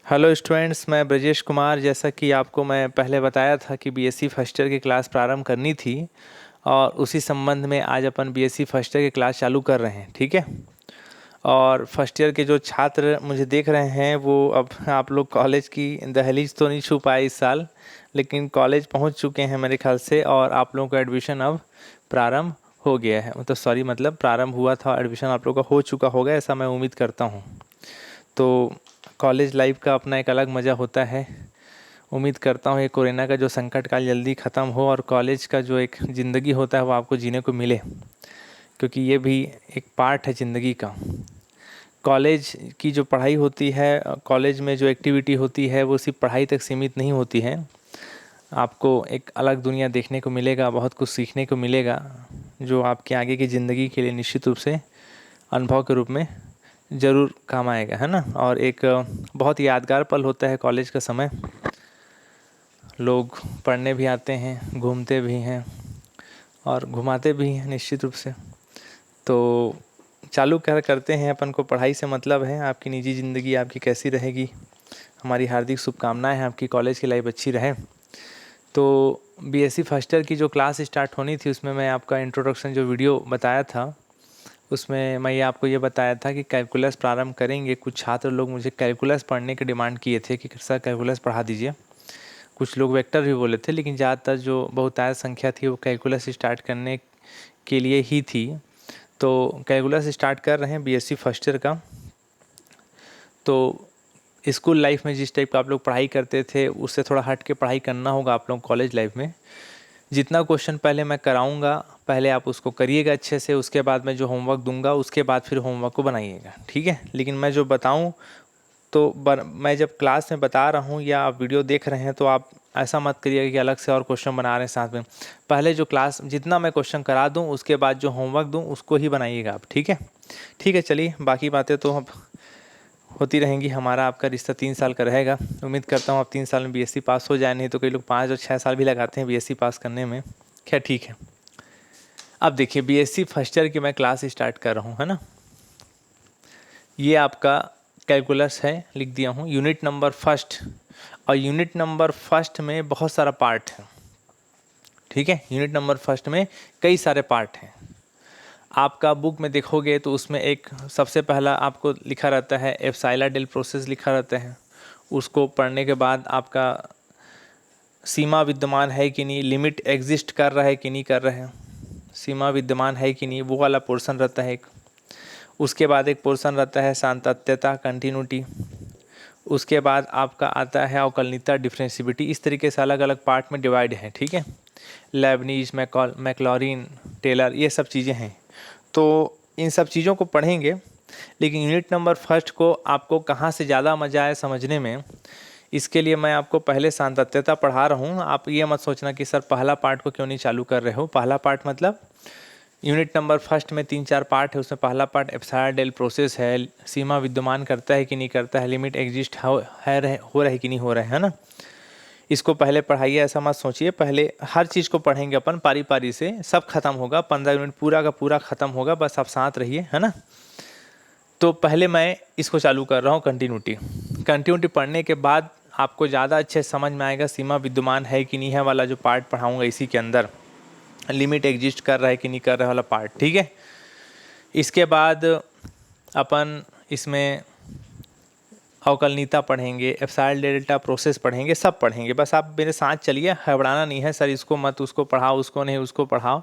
Hello students, मैं ब्रजेश कुमार। जैसा कि आपको मैं पहले बताया था कि बीएससी फर्स्ट ईयर की क्लास प्रारंभ करनी थी और उसी संबंध में आज अपन बीएससी फर्स्ट ईयर की क्लास चालू कर रहे हैं। ठीक है। और फर्स्ट ईयर के जो छात्र मुझे देख रहे हैं वो अब आप लोग कॉलेज की दहलीज तो नहीं छू पाए इस साल, लेकिन कॉलेज पहुंच चुके हैं मेरे ख्याल से। और आप लोगों का एडमिशन अब प्रारंभ हो गया है, मतलब प्रारंभ हुआ था, एडमिशन आप लोगों का हो चुका होगा, ऐसा मैं उम्मीद करता हूँ। तो कॉलेज लाइफ का अपना एक अलग मज़ा होता है। उम्मीद करता हूँ ये कोरोना का जो संकट काल जल्दी ख़त्म हो और कॉलेज का जो एक ज़िंदगी होता है वो आपको जीने को मिले, क्योंकि ये भी एक पार्ट है ज़िंदगी का। कॉलेज की जो पढ़ाई होती है, कॉलेज में जो एक्टिविटी होती है वो सिर्फ पढ़ाई तक सीमित नहीं होती है। आपको एक अलग दुनिया देखने को मिलेगा, बहुत कुछ सीखने को मिलेगा, जो आपके आगे की ज़िंदगी के लिए निश्चित रूप से अनुभव के रूप में ज़रूर काम आएगा, है ना। और एक बहुत यादगार पल होता है कॉलेज का समय। लोग पढ़ने भी आते हैं, घूमते भी हैं और घुमाते भी हैं निश्चित रूप से। तो चालू करते हैं। अपन को पढ़ाई से मतलब है। आपकी निजी ज़िंदगी आपकी कैसी रहेगी, हमारी हार्दिक शुभकामनाएं हैं, आपकी कॉलेज की लाइफ अच्छी रहे। तो बीएससी फर्स्ट ईयर की जो क्लास स्टार्ट होनी थी उसमें मैं आपका इंट्रोडक्शन जो वीडियो बताया था उसमें मैं आपको ये बताया था कि कैलकुलस प्रारंभ करेंगे। कुछ छात्र लोग मुझे कैलकुलस पढ़ने की डिमांड किए थे कि सर कैलकुलस पढ़ा दीजिए। कुछ लोग वेक्टर भी बोले थे, लेकिन ज़्यादातर जो बहुतायत संख्या थी वो कैलकुलस स्टार्ट करने के लिए ही थी। तो कैलकुलस स्टार्ट कर रहे हैं बीएससी फर्स्ट ईयर का। तो स्कूल लाइफ में जिस टाइप का आप लोग पढ़ाई करते थे उससे थोड़ा हट के पढ़ाई करना होगा आप लोग कॉलेज लाइफ में। जितना क्वेश्चन पहले मैं कराऊंगा पहले आप उसको करिएगा अच्छे से, उसके बाद मैं जो होमवर्क दूंगा उसके बाद फिर होमवर्क को बनाइएगा, ठीक है। लेकिन मैं जो बताऊं तो मैं जब क्लास में बता रहा हूं या आप वीडियो देख रहे हैं तो आप ऐसा मत करिएगा कि अलग से और क्वेश्चन बना रहे हैं साथ में। पहले जो क्लास जितना मैं क्वेश्चन करा दूं उसके बाद जो होमवर्क दूं उसको ही बनाइएगा आप, ठीक है। ठीक है, चलिए बाकी बातें तो अब होती रहेंगी। हमारा आपका रिश्ता 3 साल का रहेगा। उम्मीद करता हूँ आप 3 साल में बीएससी पास हो जाए, नहीं तो कई लोग 5 और 6 साल भी लगाते हैं बीएससी पास करने में। खैर ठीक है। अब देखिए बीएससी फर्स्ट ईयर की मैं क्लास स्टार्ट कर रहा हूँ, है ना। ये आपका कैलकुलस है, लिख दिया हूँ, यूनिट नंबर फर्स्ट। और यूनिट नंबर फर्स्ट में बहुत सारा पार्ट है, ठीक है। यूनिट नंबर फर्स्ट में कई सारे पार्ट हैं। आपका बुक में देखोगे तो उसमें एक सबसे पहला आपको लिखा रहता है एप्सिलॉन प्रोसेस लिखा रहता है। उसको पढ़ने के बाद आपका सीमा विद्यमान है कि नहीं, लिमिट एग्जिस्ट कर रहा है कि नहीं कर रहा है, सीमा विद्यमान है कि नहीं, वो वाला पोर्शन रहता है एक। उसके बाद एक पोर्शन रहता है सातत्यता, कंटिन्यूटी। उसके बाद आपका आता है अवकलनीयता, डिफरेंशिबिलिटी। इस तरीके से अलग अलग पार्ट में डिवाइड है, ठीक है। लेबनीज, मैक्लॉरिन, टेलर, ये सब चीज़ें हैं। तो इन सब चीज़ों को पढ़ेंगे। लेकिन यूनिट नंबर फर्स्ट को आपको कहाँ से ज़्यादा मज़ा आए समझने में, इसके लिए मैं आपको पहले सातत्यता पढ़ा रहा हूँ। आप ये मत सोचना कि सर पहला पार्ट को क्यों नहीं चालू कर रहे हो। पहला पार्ट मतलब यूनिट नंबर फर्स्ट में 3-4 पार्ट है। उसमें पहला पार्ट एप्सिलॉन प्रोसेस है, सीमा विद्यमान करता है कि नहीं करता है, लिमिट एग्जिस्ट हो रहा है कि नहीं हो रहा है ना। इसको पहले पढ़ाइए, ऐसा मत सोचिए। पहले हर चीज़ को पढ़ेंगे अपन पारी पारी से, सब खत्म होगा, 15 यूनिट पूरा का पूरा खत्म होगा, बस आप साथ रहिए, है ना। तो पहले मैं इसको चालू कर रहा हूँ कंटिन्यूटी। कंटिन्यूटी पढ़ने के बाद आपको ज़्यादा अच्छे समझ में आएगा सीमा विद्यमान है कि नहीं है वाला जो पार्ट पढ़ाऊँगा इसी के अंदर, लिमिट एग्जिस्ट कर रहा है कि नहीं कर रहा वाला पार्ट, ठीक है। इसके बाद अपन इसमें अवकलनीयता पढ़ेंगे, एप्सिलॉन डेल्टा प्रोसेस पढ़ेंगे, सब पढ़ेंगे। बस आप मेरे साथ चलिए, हड़बड़ाना नहीं है सर इसको मत, उसको पढ़ाओ, उसको नहीं उसको पढ़ाओ।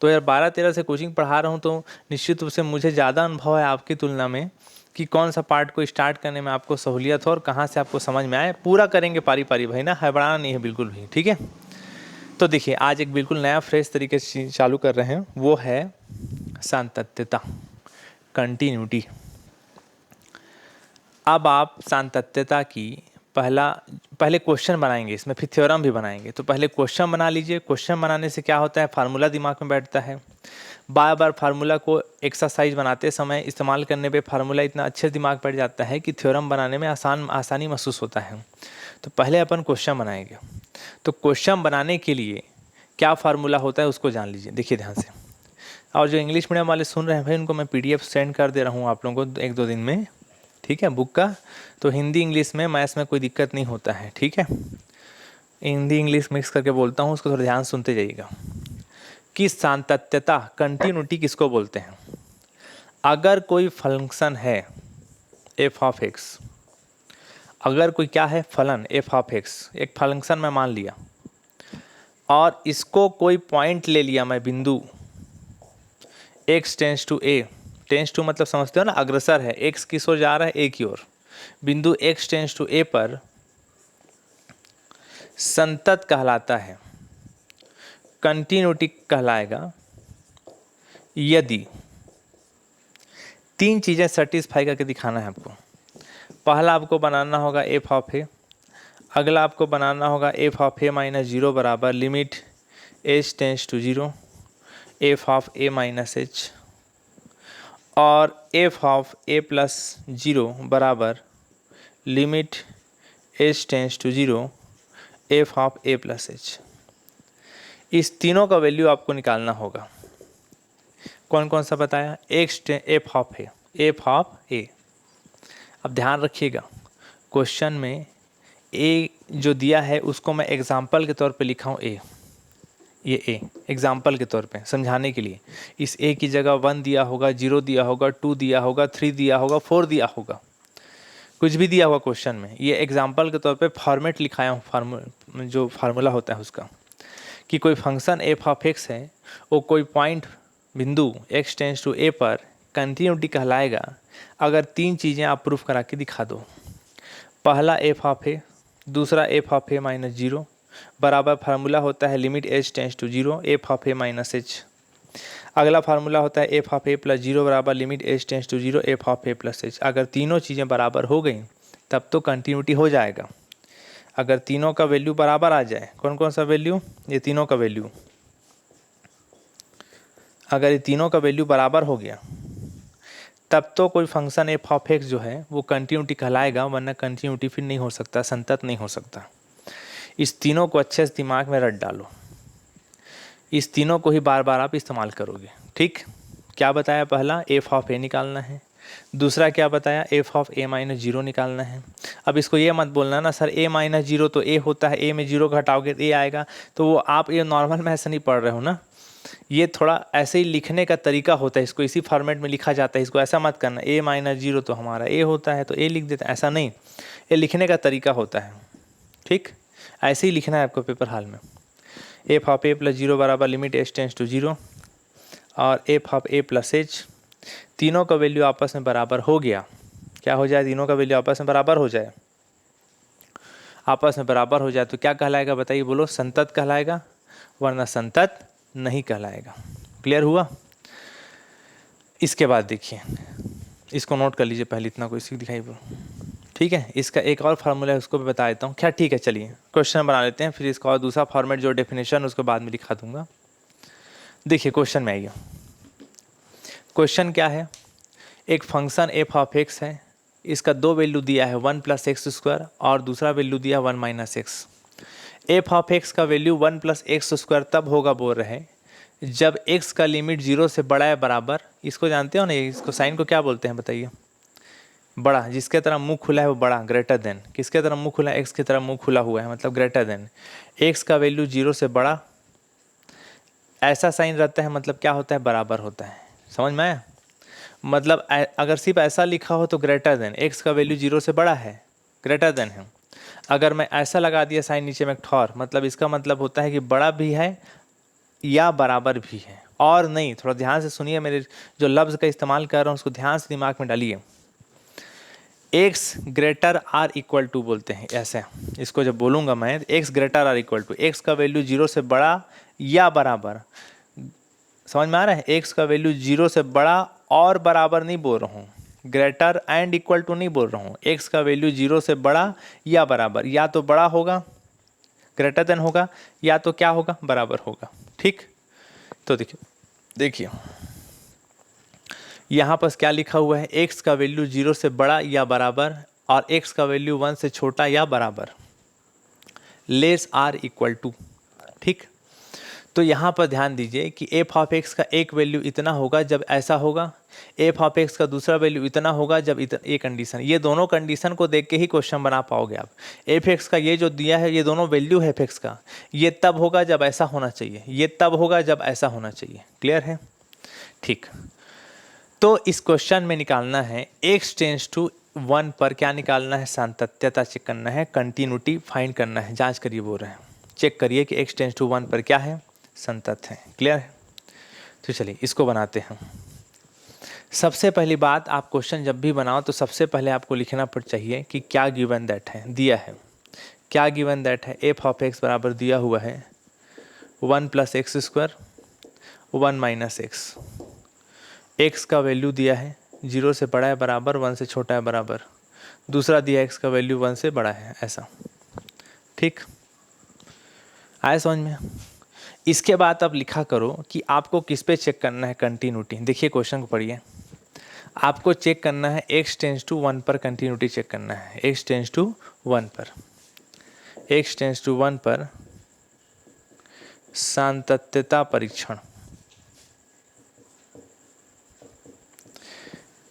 तो यार 12-13 से कोचिंग पढ़ा रहा हूँ तो निश्चित रूप से मुझे ज़्यादा अनुभव है आपकी तुलना में कि कौन सा पार्ट को स्टार्ट करने में आपको सहूलियत हो और कहाँ से आपको समझ में आए। पूरा करेंगे पारी पारी भाई ना, हड़बड़ाना नहीं है बिल्कुल भी, ठीक है। तो देखिए आज एक बिल्कुल नया फ्रेश तरीके से चालू कर रहे हैं, वो है सातत्यता, कंटिन्यूटी। अब आप सातत्यता की पहले क्वेश्चन बनाएंगे, इसमें फिर थ्योरम भी बनाएंगे। तो पहले क्वेश्चन बना लीजिए। क्वेश्चन बनाने से क्या होता है, फार्मूला दिमाग में बैठता है। बार बार फार्मूला को एक्सरसाइज बनाते समय इस्तेमाल करने पे फार्मूला इतना अच्छे दिमाग बैठ जाता है कि थ्योरम बनाने में आसानी महसूस होता है। तो पहले अपन क्वेश्चन बनाएंगे। तो क्वेश्चन बनाने के लिए क्या फार्मूला होता है उसको जान लीजिए, देखिए ध्यान से। और जो इंग्लिश मीडियम वाले सुन रहे हैं भाई उनको मैं PDF सेंड कर दे रहा हूँ आप लोगों को 1-2 दिन में, ठीक है, बुक का। तो हिंदी इंग्लिश में मैथ्स में कोई दिक्कत नहीं होता है, ठीक है। हिंदी इंग्लिश मिक्स करके बोलता हूँ, उसको थोड़ा ध्यान सुनते जाइएगा। कि सातत्यता, कंटिन्यूटी किसको बोलते हैं? अगर कोई फंक्शन है एफ ऑफ एक्स, अगर कोई क्या है फलन एफ ऑफ एक्स, एक फंक्शन मैं मान लिया और इसको कोई पॉइंट ले लिया मैं, बिंदु x tends to a, tends to मतलब समझते हो ना, अग्रसर है, x किस ओर जा रहा है, ए की ओर। बिंदु x टेंस टू ए पर संतत कहलाता है, कंटिन्यूटी कहलाएगा यदि तीन चीज़ें सेटिस्फाई करके दिखाना है आपको। पहला आपको बनाना होगा एफ ऑफ ए, अगला आपको बनाना होगा F of A minus zero बराबर limit H tends to zero F of A minus H, और F of A plus zero बराबर limit H tends to zero F of A plus H. इस तीनों का वैल्यू आपको निकालना होगा। कौन कौन सा बताया? F of A, F of A. अब ध्यान रखिएगा, क्वेश्चन में ए जो दिया है उसको मैं एग्जाम्पल के तौर पे लिखा हूँ ए, ये ए एग्जाम्पल के तौर पे समझाने के लिए। इस ए की जगह 1 दिया होगा, 0 दिया होगा, 2 दिया होगा, 3 दिया होगा, 4 दिया होगा, कुछ भी दिया होगा क्वेश्चन में। ये एग्जाम्पल के तौर पे फॉर्मेट लिखाया हूँ, जो फार्मूला होता है उसका, कि कोई फंक्शन एफ ऑफ एक्स है, वो कोई पॉइंट बिंदु एक्स टेंस टू ए पर कंटिन्यूटी कहलाएगा अगर तीन चीज़ें आप प्रूफ करा के दिखा दो। पहला एफ ऑफ ए, दूसरा F of A minus zero बराबर फार्मूला होता है limit H tends to zero F of A minus H, अगला फार्मूला होता है F of A plus zero बराबर limit H tends to zero F of A plus H. अगर तीनों चीज़ें बराबर हो गई तब तो कंटिन्यूटी हो जाएगा। अगर तीनों का वैल्यू बराबर आ जाए, कौन कौन सा वैल्यू? ये तीनों का वैल्यू, अगर ये तीनों का वैल्यू बराबर हो गया तब तो कोई फंक्शन एफ ऑफ एक्स जो है वो कंटिन्यूटी कहलाएगा, वरना कंटिन्यूटी फिर नहीं हो सकता, संतत नहीं हो सकता। इस तीनों को अच्छे से दिमाग में रट डालो, इस तीनों को ही बार बार आप इस्तेमाल करोगे, ठीक। क्या बताया? पहला एफ ऑफ ए निकालना है, दूसरा क्या बताया? F of A minus zero निकालना है। अब इसको ये मत बोलना ना सर ए माइनस जीरो तो ए होता है, ए में जीरो का हटाओगे तो ए आएगा, तो वो आप ये नॉर्मल में ऐसा नहीं पढ़ रहे हो ना, ये थोड़ा ऐसे ही लिखने का तरीका होता है, इसको इसी फॉर्मेट में लिखा जाता है। इसको ऐसा मत करना ए माइनस जीरो तो हमारा ए होता है तो ए लिख देता है, ऐसा नहीं, ये लिखने का तरीका होता है, ठीक। ऐसे ही लिखना है आपको पेपर हाल में। F of A plus zero बराबर limit H tends to zero और F of A plus H, तीनों का वैल्यू आपस में बराबर हो गया। क्या हो जाए? तीनों का वैल्यू आपस में बराबर हो जाए, आपस में बराबर हो जाए तो क्या कहलाएगा बताइए? बोलो, संतत कहलाएगा, वरना संतत नहीं कहलाएगा। क्लियर हुआ? इसके बाद देखिए, इसको नोट कर लीजिए पहले, इतना कोई सीख दिखाई पड़ो, ठीक है। इसका एक और फार्मूला है, उसको भी बता देता हूँ। क्या? ठीक है, चलिए क्वेश्चन बना लेते हैं, फिर इसका और दूसरा फॉर्मेट जो डेफिनेशन उसको बाद में दिखा दूंगा। देखिए क्वेश्चन में आइए, क्वेश्चन क्या है? एक फंक्शन एफ ऑफ एक्स है, इसका दो वैल्यू दिया है 1 प्लस एक्स स्क्वायर और दूसरा वैल्यू दिया 1 minus x. F of x का वैल्यू 1 प्लस एक्स स्क्वायर तब होगा बोल रहे जब x का लिमिट 0 से बड़ा है बराबर, इसको जानते हो ना, इसको साइन को क्या बोलते हैं बताइए? बड़ा, जिसके तरह मुंह खुला है वो बड़ा, ग्रेटर देन। किसके तरह मुंह खुला है? x की तरह मुंह खुला हुआ है, मतलब ग्रेटर देन। x का वैल्यू 0 से बड़ा, ऐसा साइन रहता है, मतलब क्या होता है? बराबर होता है। समझ में आया? मतलब अगर सिर्फ ऐसा लिखा हो तो ग्रेटर देन, x का वैल्यू 0 से बड़ा है, ग्रेटर देन है। अगर मैं ऐसा लगा दिया साइन नीचे में एक ठौर, मतलब इसका मतलब होता है कि बड़ा भी है या बराबर भी है, और नहीं। थोड़ा ध्यान से सुनिए, मेरे जो लफ्ज़ का इस्तेमाल कर रहा हूँ उसको ध्यान से दिमाग में डालिए। X greater or equal to बोलते हैं, ऐसे इसको जब बोलूँगा मैं, x greater or equal to, x का वैल्यू 0 से बड़ा या बराबर। समझ में आ रहा है? एक्स का वैल्यू 0 से बड़ा और बराबर नहीं बोल रहा हूँ, ग्रेटर एंड इक्वल टू नहीं बोल रहा हूँ। एक्स का वैल्यू 0 से बड़ा या बराबर, या तो बड़ा होगा ग्रेटर देन होगा, या तो क्या होगा? बराबर होगा, ठीक। तो देखिए यहाँ पर क्या लिखा हुआ है? x का वैल्यू 0 से बड़ा या बराबर और x का वैल्यू 1 से छोटा या बराबर, लेस आर इक्वल टू, ठीक। तो यहाँ पर ध्यान दीजिए कि एफ ऑफ एक्स का एक वैल्यू इतना होगा जब ऐसा होगा, एफ ऑफ एक्स का दूसरा वैल्यू इतना होगा जब ये कंडीशन, ये दोनों कंडीशन को देख के ही क्वेश्चन बना पाओगे आप। एफ एक्स का ये जो दिया है, ये दोनों वैल्यू है एफ एक्स का, ये तब होगा जब ऐसा होना चाहिए, ये तब होगा जब ऐसा होना चाहिए। क्लियर है? ठीक। तो इस क्वेश्चन में निकालना है x टेंस टू 1 पर क्या निकालना है? सातत्यता चेक करना है, कंटिन्यूटी फाइंड करना है। जांच करिए बोल रहे हैं, चेक करिए कि x टेंस टू 1 पर क्या है? संतत है। क्लियर है? तो चलिए इसको बनाते हैं। सबसे पहली बात, आप क्वेश्चन जब भी बनाओ तो सबसे पहले आपको लिखना पड़ चाहिए कि क्या गिवन दैट है, दिया है। क्या गिवन दैट है? एफ ऑफ एक्स बराबर दिया हुआ है 1 + x² 1 - x। x का वैल्यू दिया है 0 से बड़ा है बराबर, 1 से छोटा है बराबर। दूसरा दिया x का वैल्यू 1 से बड़ा है, ऐसा। ठीक, आया समझ में? इसके बाद अब लिखा करो कि आपको किस पे चेक करना है? कंटिन्यूटी। देखिए क्वेश्चन को पढ़िए। आपको चेक करना है x टेंस टू 1 पर कंटिन्यूटी चेक करना है। x टेंस टू 1 पर, x टेंस टू 1 पर सातत्यता परीक्षण,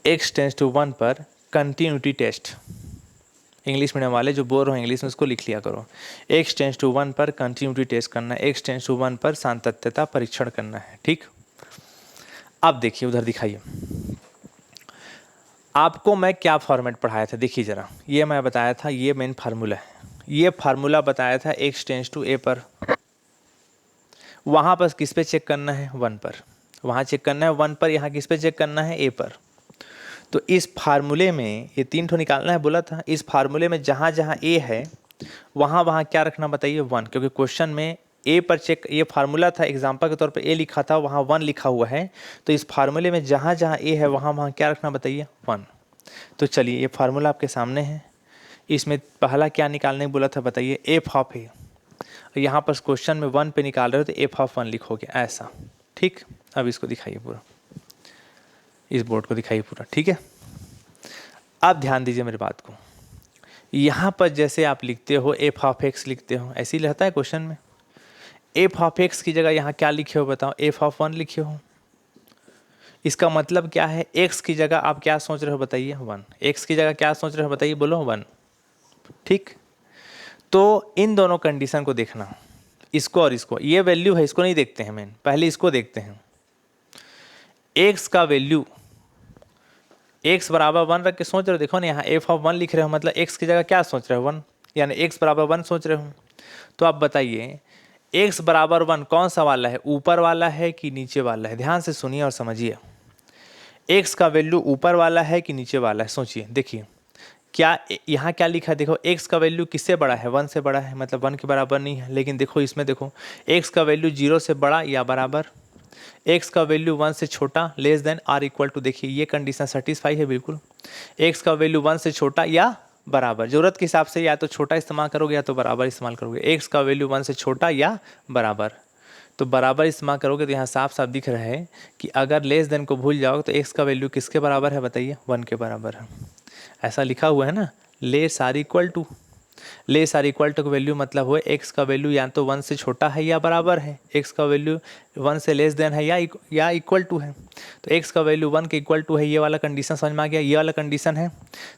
x टेंस टू 1 पर कंटिन्यूटी टेस्ट। इंग्लिश मीडियम वाले जो बोल रहे हो इंग्लिश में उसको लिख लिया करो। x टेंस टू 1 पर कंटिन्यूटी टेस्ट करना है, x टेंस टू 1 पर सातत्यता परीक्षण करना है। ठीक, अब देखिए उधर दिखाइए, आपको मैं क्या फॉर्मेट पढ़ाया था? देखिए जरा, ये मैं बताया था, ये मेन फार्मूला है। ये फार्मूला बताया था x टेंस टू a पर। वहाँ पर किस पे चेक करना है? 1 पर। वहाँ चेक करना है 1 पर, यहाँ किस पे चेक करना है? a पर। तो इस फार्मूले में ये 3 ठो निकालना है बोला था। इस फार्मूले में जहाँ जहाँ a है वहाँ क्या रखना बताइए? 1, क्योंकि क्वेश्चन में a पर चेक, ये फार्मूला था, एग्जाम्पल के तौर पे a लिखा था, वहाँ 1 लिखा हुआ है। तो इस फार्मूले में जहाँ जहाँ a है वहाँ क्या रखना बताइए? 1। तो चलिए ये फार्मूला आपके सामने है। इसमें पहला क्या निकालने बोला था बताइए? एफ ऑफ ए। यहाँ पर क्वेश्चन में 1 पे निकाल रहे हो तो एफ ऑफ 1 लिखोगे, ऐसा। ठीक, अब इसको दिखाइए पूरा, इस बोर्ड को दिखाइए पूरा। ठीक है, अब ध्यान दीजिए मेरी बात को। यहाँ पर जैसे आप लिखते हो एफ ऑफ एक्स लिखते हो, ऐसे ही रहता है क्वेश्चन में। एफ ऑफ एक्स की जगह यहाँ क्या लिखे हो बताओ? एफ ऑफ 1 लिखे हो। इसका मतलब क्या है? x की जगह आप क्या सोच रहे हो बताइए? 1। x की जगह क्या सोच रहे हो बताइए? बोलो 1। ठीक, तो इन दोनों कंडीशन को देखना, इसको और इसको। ये वैल्यू है, इसको नहीं देखते हैं मेन, पहले इसको देखते हैं। x का वैल्यू, x बराबर 1 रख के सोच रहे हो। देखो ना यहाँ एफ ऑफ 1 लिख रहे हो, मतलब x की जगह क्या सोच रहे हो? 1, यानी x बराबर 1 सोच रहे हो। तो आप बताइए x बराबर 1 कौन सा वाला है? ऊपर वाला है कि नीचे वाला है? ध्यान से सुनिए और समझिए। x का वैल्यू ऊपर वाला है कि नीचे वाला है? सोचिए। देखिए क्या यहाँ क्या लिखा है? देखो x का वैल्यू किससे बड़ा है? 1 से बड़ा है, मतलब 1 के बराबर नहीं है। लेकिन देखो इसमें, देखो x का वैल्यू 0 से बड़ा या बराबर, x का वैल्यू 1 से छोटा, less than or equal to. देखिए ये कंडीशन सेटिस्फाई है बिल्कुल। x का वैल्यू 1 से छोटा या बराबर, जरूरत के हिसाब से या तो छोटा इस्तेमाल करोगे या तो बराबर इस्तेमाल करोगे। x का वैल्यू 1 से छोटा या बराबर, तो बराबर इस्तेमाल करोगे तो यहाँ साफ साफ दिख रहा है कि अगर लेस देन को भूल जाओगे तो x का वैल्यू किसके बराबर है बताइए? 1 के बराबर है। ऐसा लिखा हुआ है ना, less or equal to. Less or equal to का वैल्यू मतलब हुआ x का वैल्यू या तो 1 से छोटा है या बराबर है, x का वैल्यू 1 से लेस देन है या इक्वल टू है। तो x का वैल्यू 1 के इक्वल टू है, ये वाला कंडीशन समझ में आ गया? ये वाला कंडीशन है।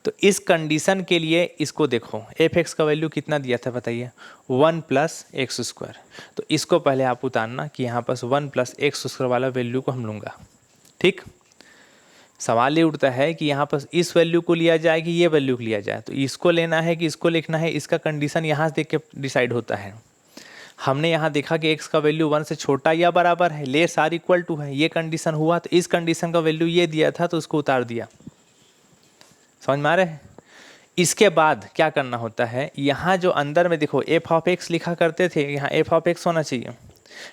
तो इस कंडीशन के लिए इसको देखो, एफ एक्स का वैल्यू कितना दिया था बताइए? 1 + x²। तो इसको पहले आप उतारना कि यहाँ पर 1 + x² वाला वैल्यू को हम लूँगा। ठीक, सवाल ये उठता है कि यहाँ पर इस वैल्यू को लिया जाए कि ये वैल्यू को लिया जाए। तो इसको लेना है कि इसको लिखना है, इसका कंडीशन यहाँ से देख के डिसाइड होता है। हमने यहाँ देखा कि x का वैल्यू 1 से छोटा या बराबर है, लेस आर इक्वल टू है, ये कंडीशन हुआ। तो इस कंडीशन का वैल्यू ये दिया था तो उसको उतार दिया। समझ में आ रहा है? इसके बाद क्या करना होता है? यहाँ जो अंदर में देखो एफ ऑफ एक्स लिखा करते थे, यहाँ एफ ऑफ एक्स होना चाहिए,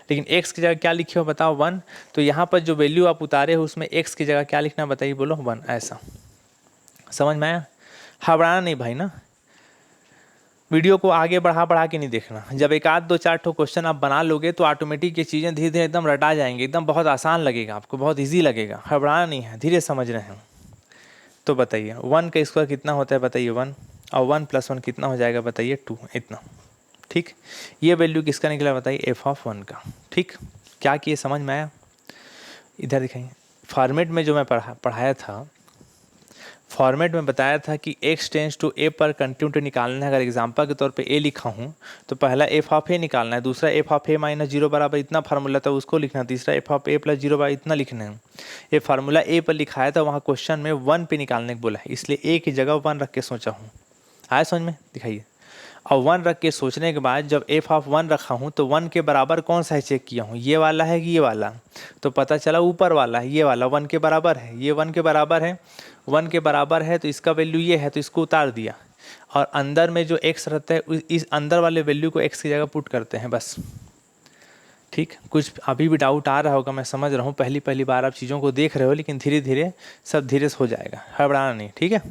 लेकिन x की जगह क्या लिखे हो बताओ? 1। तो यहाँ पर जो वैल्यू आप उतारे हो उसमें x की जगह क्या लिखना बताइए? बोलो 1। ऐसा समझ में आया? घबराना नहीं भाई ना, वीडियो को आगे बढ़ा के नहीं देखना। जब एक आध 2-4 ठो क्वेश्चन आप बना लोगे तो ऑटोमेटिक ये चीज़ें धीरे धीरे एकदम रटा जाएंगी, एकदम बहुत आसान लगेगा आपको, बहुत ईजी लगेगा। घबराना नहीं है, धीरे समझ रहे हैं। तो बताइए 1 का स्क्वायर कितना होता है बताइए? 1, और 1 + 1 कितना हो जाएगा बताइए? 2। इतना। ठीक, ये वैल्यू किसका निकला बताइए? एफ ऑफ 1 का। ठीक, क्या किए समझ में आया? इधर दिखाइए, फॉर्मेट में जो मैं पढ़ाया था, फॉर्मेट में बताया था कि x टेंस टू a पर कंटिन्यूटी निकालना है। अगर एग्जांपल के तौर पे a लिखा हूँ तो पहला f ऑफ a निकालना है, दूसरा f ऑफ a माइनस 0 बराबर इतना फार्मूला था उसको लिखना है, तीसरा f ऑफ a प्लस 0 बराबर इतना लिखना है। ये फार्मूला a पर लिखाया था, वहाँ क्वेश्चन में 1 पे निकालने को बोला है, इसलिए a की जगह 1 रख के सोचा हूँ। आया समझ में? दिखाइए। और 1 रख के सोचने के बाद जब f ऑफ 1 रखा हूँ तो 1 के बराबर कौन सा है चेक किया हूँ, ये वाला है कि ये वाला, तो पता चला ऊपर वाला है, ये वाला 1 के बराबर है, ये 1 के बराबर है, 1 के बराबर है तो इसका वैल्यू ये है तो इसको उतार दिया। और अंदर में जो x रहता है इस अंदर वाले वैल्यू को x की जगह पुट करते हैं बस। ठीक, कुछ अभी भी डाउट आ रहा होगा, मैं समझ रहा हूँ, पहली पहली बार आप चीज़ों को देख रहे हो, लेकिन धीरे धीरे सब धीरे से हो जाएगा, हड़बड़ाना नहीं। ठीक है,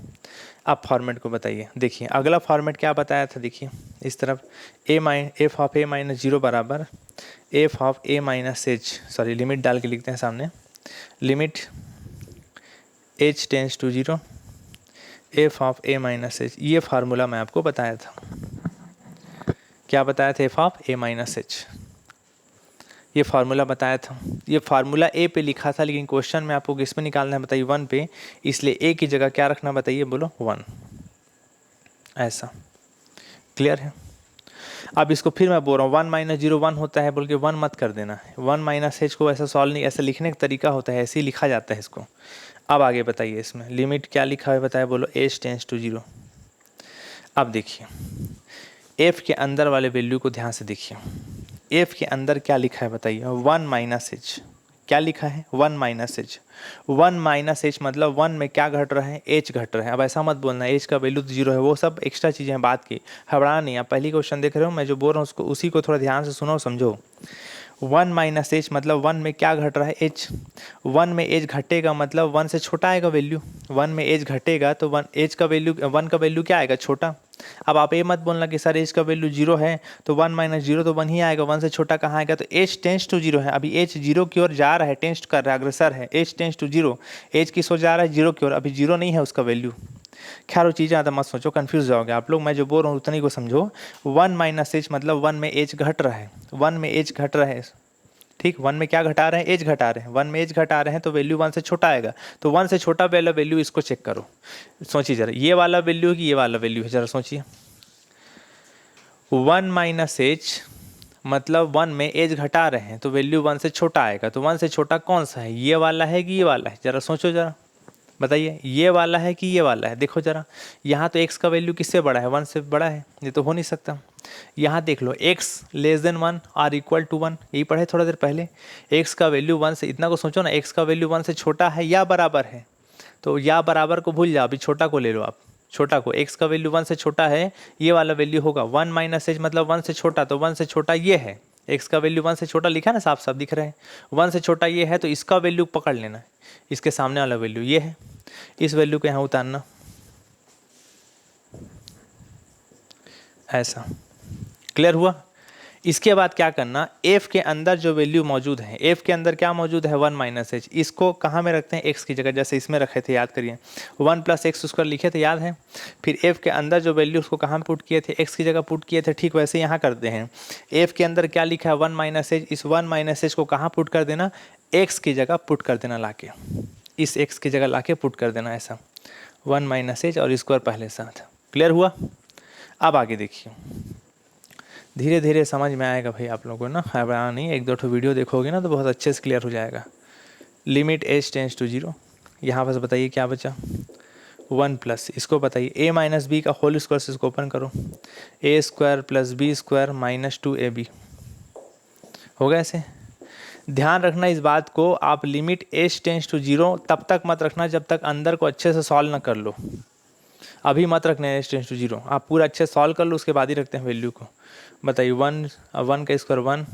अब फॉर्मेट को बताइए। देखिए अगला फॉर्मेट क्या बताया था, देखिए इस तरफ एफ ऑफ ए माइनस 0 बराबर f of A minus h, sorry limit डाल के लिखते हैं सामने, limit H tends to 0 F of A minus h. ये फार्मूला मैं आपको बताया था, क्या बताया था, f of A minus h, ये फार्मूला बताया था। ये फार्मूला ए पे लिखा था, लेकिन क्वेश्चन में आपको किस पे निकालना है बताइए, 1 पे, इसलिए ए की जगह क्या रखना बताइए, बोलो 1, ऐसा। क्लियर है? अब इसको फिर मैं बोल रहा हूँ 1 माइनस 0 1 होता है बोल के 1 मत कर देना है, 1 माइनस एच को ऐसा सॉल्व नहीं, ऐसा लिखने का तरीका होता है, ऐसे ही लिखा जाता है इसको। अब आगे बताइए, इसमें लिमिट क्या लिखा है बताया, बोलो एच टेंस टू 0। अब देखिए एफ के अंदर वाले वैल्यू को ध्यान से देखिए, एफ के अंदर क्या लिखा है बताइए, 1 माइनस एच, क्या लिखा है 1 माइनस एच। 1 माइनस एच मतलब 1 में क्या घट रहा है, एच घट रहा है। अब ऐसा मत बोलना एच का वैल्यू तो 0 है, वो सब एक्स्ट्रा चीज़ें हैं बात की, घबराना नहीं। आप पहली क्वेश्चन देख रहे हो, मैं जो बोल रहा हूँ उसको उसी को थोड़ा ध्यान से सुनो समझो। 1 माइनस एच मतलब 1 में क्या घट रहा है, एच। 1 में एच घटेगा मतलब 1 से छोटा आएगा वैल्यू, 1 में एच घटेगा तो 1 एच का वैल्यू 1 का वैल्यू क्या आएगा, छोटा। अब आप ये मत बोलना कि सर एच का वैल्यू 0 है तो 1 माइनस 0 तो 1 ही आएगा, 1 से छोटा कहाँ आएगा, तो एच टेंस टू 0 है। अभी एच 0 की ओर जा रहा है, टेंस कर रहा है, अग्रसर है, एच टेंस टू 0, एच किस ओर जा रहा है, 0 की ओर, अभी 0 नहीं है उसका वैल्यू। खैर वो चीज़ें ज़्यादा मत सोचो, कन्फ्यूज जाओगे आप लोग, मैं जो बोल रहा हूँ उतनी को समझो। 1 माइनस एच मतलब 1 में एच घट रहा है, 1 में एच घट रहा है। ठीक, 1 में क्या घटा रहे हैं, एज घटा रहे हैं, 1 में एज घटा रहे हैं तो वैल्यू 1 से छोटा आएगा, तो 1 से छोटा वाला वैल्यू इसको चेक करो, सोचिए जरा, ये वाला वैल्यू है कि ये वाला वैल्यू है, जरा सोचिए। 1 माइनस एच मतलब 1 में एज घटा रहे हैं तो वैल्यू 1 से छोटा आएगा, तो 1 से छोटा कौन सा है, ये वाला है कि ये वाला है, जरा सोचो जरा, बताइए ये वाला है कि ये वाला है। देखो जरा, यहाँ तो x का वैल्यू किससे बड़ा है, 1 से बड़ा है, ये तो हो नहीं सकता। यहाँ देख लो x less than 1 or equal to 1, यही पढ़े थोड़ा देर पहले, x का वैल्यू 1 से, इतना को सोचो ना, x का वैल्यू 1 से छोटा है या बराबर है, तो या बराबर को भूल जाओ, अभी छोटा को ले लो आप, छोटा को, x का वैल्यू 1 से छोटा है, ये वाला वैल्यू होगा 1 माइनस एच मतलब 1 से छोटा, तो 1 से छोटा ये है, x का वैल्यू 1 से छोटा लिखा है ना, साफ साफ दिख रहा है, 1 से छोटा ये है, तो इसका वैल्यू पकड़ लेना है, इसके सामने वाला वैल्यू ये है, इस वैल्यू को यहाँ उतारना, ऐसा। क्लियर हुआ? इसके बाद क्या करना, f के अंदर जो वैल्यू मौजूद है, f के अंदर क्या मौजूद है, 1 माइनस एच, इसको कहाँ में रखते हैं, x की जगह, जैसे इसमें रखे थे, याद करिए 1 प्लस एक्स स्क्वायर लिखे थे, याद है। फिर f के अंदर जो वैल्यू उसको कहाँ पुट किए थे, x की जगह पुट किए थे, ठीक वैसे यहाँ करते हैं। f के अंदर क्या लिखा है, 1 माइनस एच, इस 1 माइनस एच को कहाँ पुट कर देना, x की जगह पुट कर देना, लाके इस x की जगह लाके पुट कर देना, ऐसा 1 माइनस एच और स्क्वायर पहले साथ। क्लियर हुआ? अब आगे देखिए, धीरे धीरे समझ में आएगा भाई आप लोगों को ना, घबराना नहीं, एक दो वीडियो देखोगे ना तो बहुत अच्छे से क्लियर हो जाएगा। लिमिट एच टेंस टू 0, यहाँ बस बताइए क्या बचा, 1 प्लस, इसको बताइए a माइनस बी का होल स्क्वायर से इसको ओपन करो, a square plus b square minus 2ab होगा। ऐसे ध्यान रखना इस बात को, आप लिमिट एच टेंस टू 0 तब तक मत रखना जब तक अंदर को अच्छे से सॉल्व ना कर लो, अभी मत रखना एच टेंस टू 0, आप पूरा अच्छे से सॉल्व कर लो, उसके बाद ही रखते हैं वैल्यू को। बताइए 1 का square 1,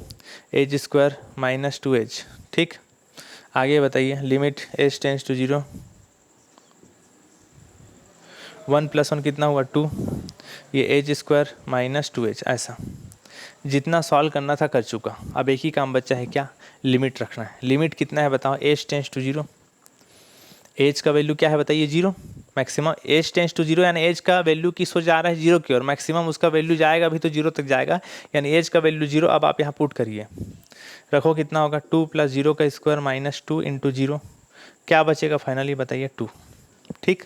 H square minus 2h। ठीक, आगे बताइए, limit H tends to 0, 1 plus 1 कितना हुआ 2, ये एच स्क्वायर माइनस 2h, ऐसा। जितना सॉल्व करना था कर चुका, अब एक ही काम बचा है, क्या, लिमिट रखना है। लिमिट कितना है बताओ, एच टेंस टू 0, एच का वैल्यू क्या है बताइए, 0, मैक्सिमम एच टेंस टू 0 यानी एच का वैल्यू किस हो जा रहा है, 0 की ओर, मैक्सिमम उसका वैल्यू जाएगा अभी तो 0 तक जाएगा, यानी एच का वैल्यू 0। अब आप यहाँ पुट करिए, रखो कितना होगा 2 + 0 का स्क्वायर -2 × 0, क्या बचेगा फाइनली बताइए 2। ठीक,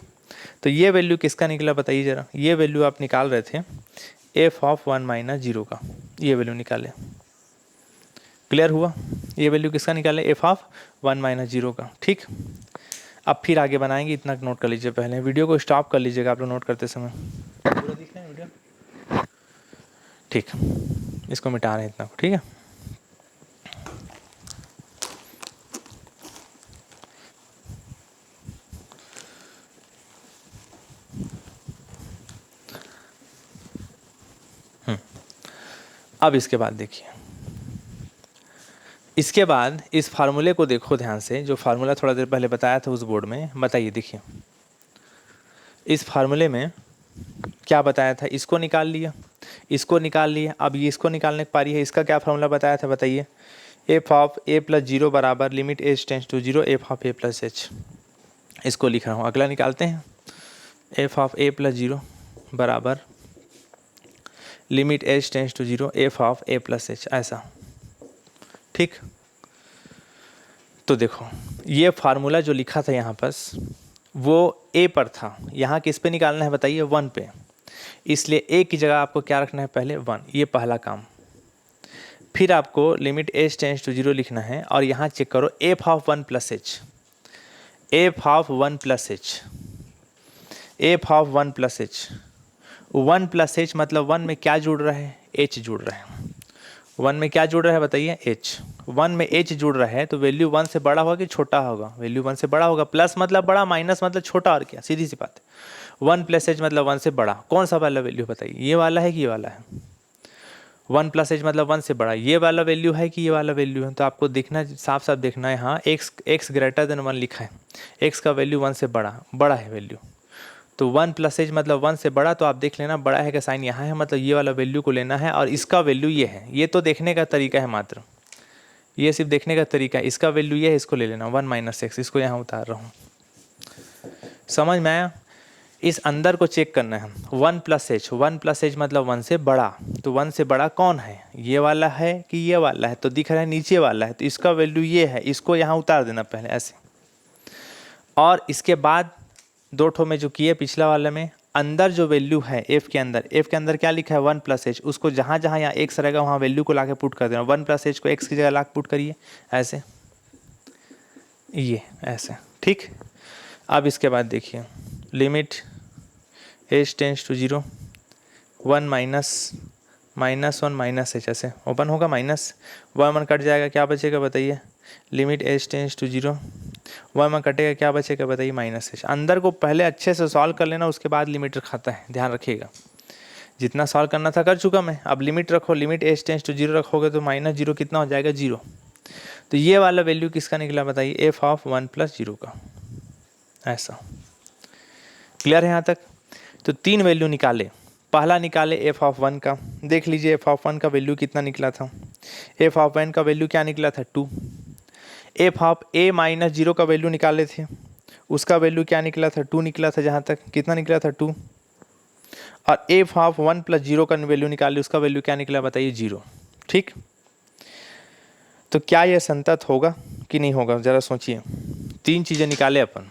तो ये वैल्यू किसका निकला बताइए ज़रा, ये वैल्यू आप निकाल रहे थे f(1 - 0) का, ये वैल्यू निकाले। क्लियर हुआ, ये वैल्यू किसका निकाले f(1 - 0) का। ठीक, अब फिर आगे बनाएंगे, इतना नोट कर लीजिए, पहले वीडियो को स्टॉप कर लीजिएगा आप लोग नोट करते समय। पूरा दिख रहा है वीडियो? ठीक, इसको मिटा रहे हैं इतना, ठीक है। अब इसके बाद देखिए, इसके बाद इस फार्मूले को देखो ध्यान से, जो फार्मूला थोड़ा देर पहले बताया था उस बोर्ड में, बताइए। देखिए इस फार्मूले में क्या बताया था, इसको निकाल लिया, इसको निकाल लिया, अब ये इसको निकालने की पारी है। इसका क्या फार्मूला बताया था बताइए, f(a + 0) बराबर limit h tends to 0 f(a + h)। इसको लिख रहा हूँ, अगला निकालते हैं, f(a + 0) बराबर limit h tends to 0 f(a + h), ऐसा। ठीक, तो देखो ये फार्मूला जो लिखा था यहाँ पर वो a पर था, यहाँ किस पे निकालना है बताइए 1 पे, इसलिए a की जगह आपको क्या रखना है पहले 1, ये पहला काम। फिर आपको लिमिट h टेंड्स टू 0 लिखना है, और यहाँ चेक करो f(1 + h), f(1 + h), f(1 + h), 1 + h मतलब 1 में क्या जुड़ रहा है, h जुड़ रहा है। 1 में क्या जुड़ रहा है बताइए, h। 1 में h जुड़ रहा है तो वैल्यू 1 से बड़ा होगा कि छोटा होगा, वैल्यू 1 से बड़ा होगा। प्लस मतलब बड़ा, माइनस मतलब छोटा, और क्या, सीधी सी बात है। 1 + h मतलब 1 से बड़ा, कौन सा वाला वैल्यू बताइए, ये वाला है कि ये वाला है। 1 + h मतलब 1 से बड़ा, ये वाला वैल्यू है कि ये वाला वैल्यू है। तो आपको देखना, साफ साफ देखना है, हाँ x > 1 लिखा है, x का वैल्यू 1 से बड़ा है वैल्यू। तो 1 + h मतलब 1 से बड़ा, तो आप देख लेना बड़ा है का साइन यहाँ है, मतलब ये वाला वैल्यू को लेना है, और इसका वैल्यू ये है। ये तो देखने का तरीका है मात्र, ये सिर्फ देखने का तरीका है। इसका वैल्यू ये है, इसको ले लेना 1 - x, इसको यहाँ उतार रहा हूँ। समझ में आया? इस अंदर को चेक करना है। 1 + h, 1 + h मतलब 1 से बड़ा, तो 1 से बड़ा कौन है, ये वाला है कि ये वाला है, तो दिख रहा है नीचे वाला है, तो इसका वैल्यू ये है, इसको यहाँ उतार देना पहले ऐसे। और इसके बाद दो ठो में जो किए पिछला वाले में, अंदर जो वैल्यू है f के अंदर क्या लिखा है 1 + h, उसको जहाँ जहाँ यहाँ x रहेगा वहाँ वैल्यू को लाके पुट कर देना। 1 + h को x की जगह ला पुट करिए ऐसे, ये ऐसे। ठीक, अब इसके बाद देखिए limit h tends to 0 1 -1 - h, ऐसे ओपन होगा, माइनस 1 कट जाएगा, क्या बचेगा बताइए, लिमिट h टेंड्स टू 0 1 कटेगा, क्या बचेगा बताइए -h। अंदर को पहले अच्छे से सॉल्व कर लेना, उसके बाद लिमिट खाता है, ध्यान रखिएगा। जितना सॉल्व करना था कर चुका मैं, अब लिमिट रखो, लिमिट h टेंड्स टू 0 रखोगे तो -0 कितना हो जाएगा 0। तो ये वाला वैल्यू किसका निकला बताइए, f(1 + 0) का, ऐसा। क्लियर है यहाँ तक? तो 3 वैल्यू निकाले, पहला निकाले f(1) का, देख लीजिए f(1) का वैल्यू कितना निकला था, f(1) का वैल्यू क्या निकला था 2। f(a - 0) का वैल्यू निकाले थे, उसका वैल्यू क्या निकला था 2 निकला था, जहाँ तक कितना निकला था 2। और f(1 + 0) का वैल्यू निकाले, उसका वैल्यू क्या निकला बताइए 0। ठीक, तो क्या यह संतत होगा कि नहीं होगा, ज़रा सोचिए। 3 चीज़ें निकाले अपन,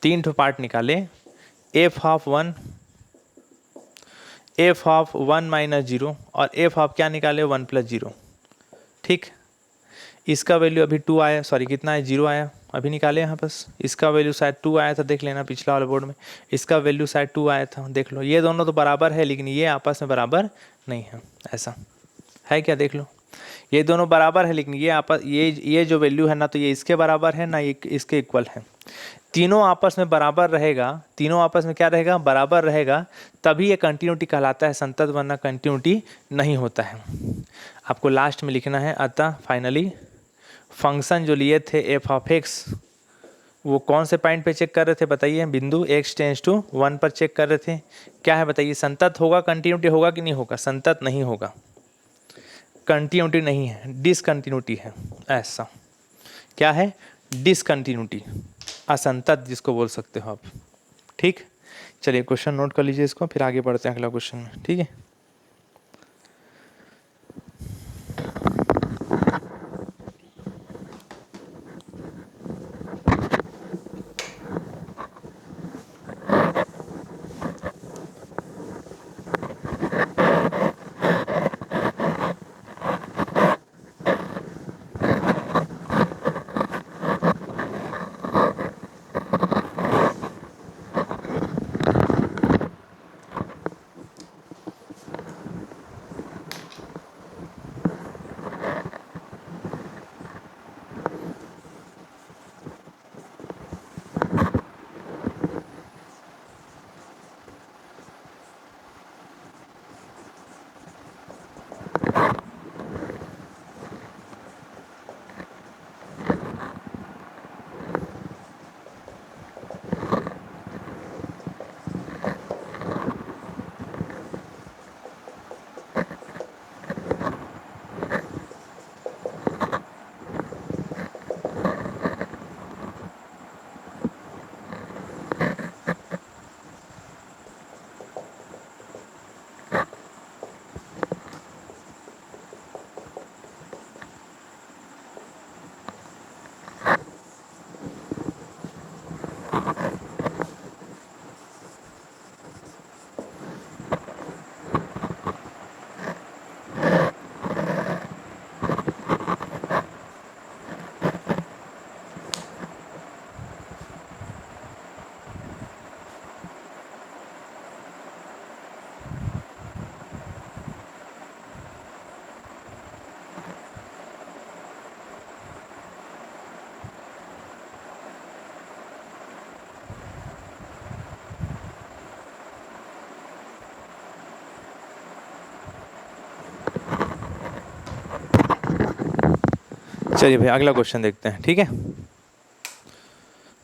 3 ठो पार्ट निकाले, f(1) - 0 और f क्या निकाले 1 + 0। ठीक, इसका वैल्यू अभी 2 आया, सॉरी कितना है 0 आया, अभी निकाले यहाँ बस। इसका वैल्यू शायद 2 आया था, देख लेना पिछला वाले बोर्ड में, इसका वैल्यू शायद 2 आया था, देख लो। ये दोनों तो बराबर है, लेकिन ये आपस में बराबर नहीं है, ऐसा है क्या, देख लो। ये दोनों बराबर है, लेकिन ये आपस ये जो वैल्यू है ना, तो ये इसके बराबर है ना, ये इसके इक्वल है। तीनों आपस में बराबर रहेगा, तीनों आपस में क्या रहेगा, बराबर रहेगा, तभी ये कंटिन्यूटी कहलाता है संतत, वरना कंटिन्यूटी नहीं होता है। आपको लास्ट में लिखना है, अतः फाइनली फंक्शन जो लिए थे f(x), वो कौन से पॉइंट पे चेक कर रहे थे बताइए, बिंदु x टेंड्स टू 1 पर चेक कर रहे थे। क्या है बताइए, संतत होगा, कंटिन्यूटी होगा कि नहीं होगा, संतत नहीं होगा, कंटिन्यूटी नहीं है, डिसकंटिन्यूटी है, ऐसा। क्या है, डिसकंटिन्यूटी, असंतत जिसको बोल सकते हो आप। ठीक, चलिए क्वेश्चन नोट कर लीजिए इसको, फिर आगे बढ़ते हैं अगला क्वेश्चन में। ठीक है, चलिए भाई अगला क्वेश्चन देखते हैं, ठीक है।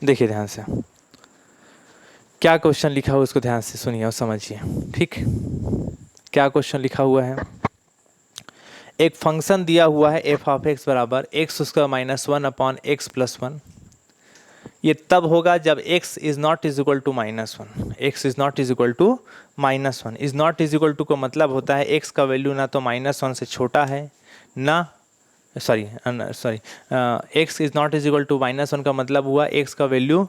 देखिए ध्यान से क्या क्वेश्चन लिखा हुआ उसको ध्यान से सुनिए और समझिए, ठीक। क्या क्वेश्चन लिखा हुआ है, एक फंक्शन दिया हुआ है एफ ऑफ एक्स बराबर x square minus 1 upon x plus 1। ये तब होगा जब x is not is equal to -1। x is not is equal to -1। Is not is equal to का मतलब होता है x का वैल्यू ना तो -1 से छोटा है ना, x is not is equal to -1 का मतलब हुआ x का वैल्यू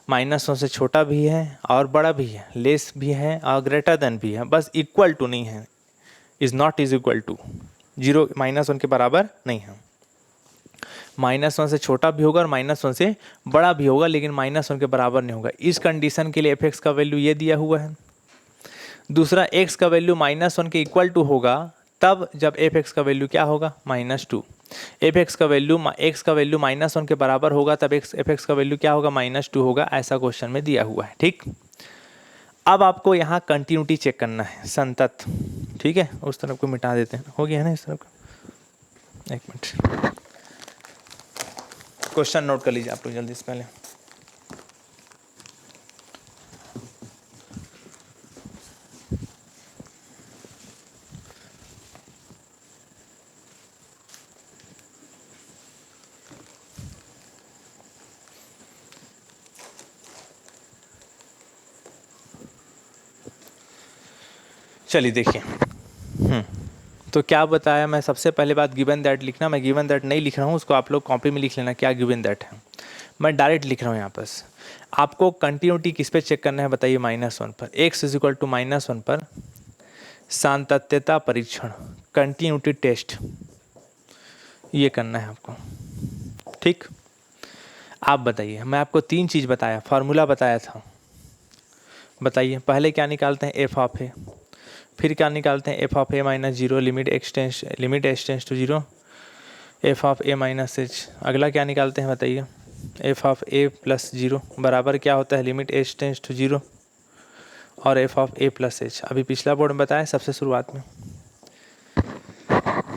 -1 से छोटा भी है और बड़ा भी है, लेस भी है और ग्रेटर देन भी है, बस इक्वल टू नहीं है। Is not is equal to 0 -1 के बराबर नहीं है। -1 से छोटा भी होगा और -1 से बड़ा भी होगा, लेकिन -1 के बराबर नहीं होगा। इस कंडीशन के लिए एफ एक्स का वैल्यू ये दिया हुआ है। दूसरा, x का वैल्यू -1 के इक्वल टू होगा तब जब एफ एक्स का वैल्यू क्या होगा, -2। एफ एक्स का वैल्यू -1 के बराबर होगा तब एफ एक्स का वैल्यू क्या होगा, -2 होगा। ऐसा क्वेश्चन में दिया हुआ है, ठीक। अब आपको यहाँ कंटिन्यूटी चेक करना है, संतत, ठीक है। उस तरफ को मिटा देते हैं, हो गया है ना इस तरफ का। एक मिनट, क्वेश्चन नोट कर लीजिए आप लोग जल्दी से पहले। चलिए देखिए, तो क्या बताया मैं, सबसे पहले बात गिवन दैट लिखना। मैं गिवन दैट नहीं लिख रहा हूँ, उसको आप लोग कॉपी में लिख लेना क्या गिवन दैट है। मैं डायरेक्ट लिख रहा हूँ यहाँ पर। आपको कंटिन्यूटी किस पे चेक करना है बताइए, -1 पर। x इज इक्वल टू -1 पर सातत्यता परीक्षण, कंटिन्यूटी टेस्ट, ये करना है आपको, ठीक। आप बताइए, मैं आपको 3 चीज़ बताया, फार्मूला बताया था। बताइए पहले क्या निकालते हैं, एफ ऑफ ए, फिर क्या निकालते हैं, f of A -0 limit H tends to 0, F of a -h। अगला क्या निकालते हैं बताइए, एफ ऑफ ए प्लस 0 बराबर क्या होता है, लिमिट एच टेंस टू 0 और F of A plus H. अभी पिछला बोर्ड में बताया सबसे शुरुआत में।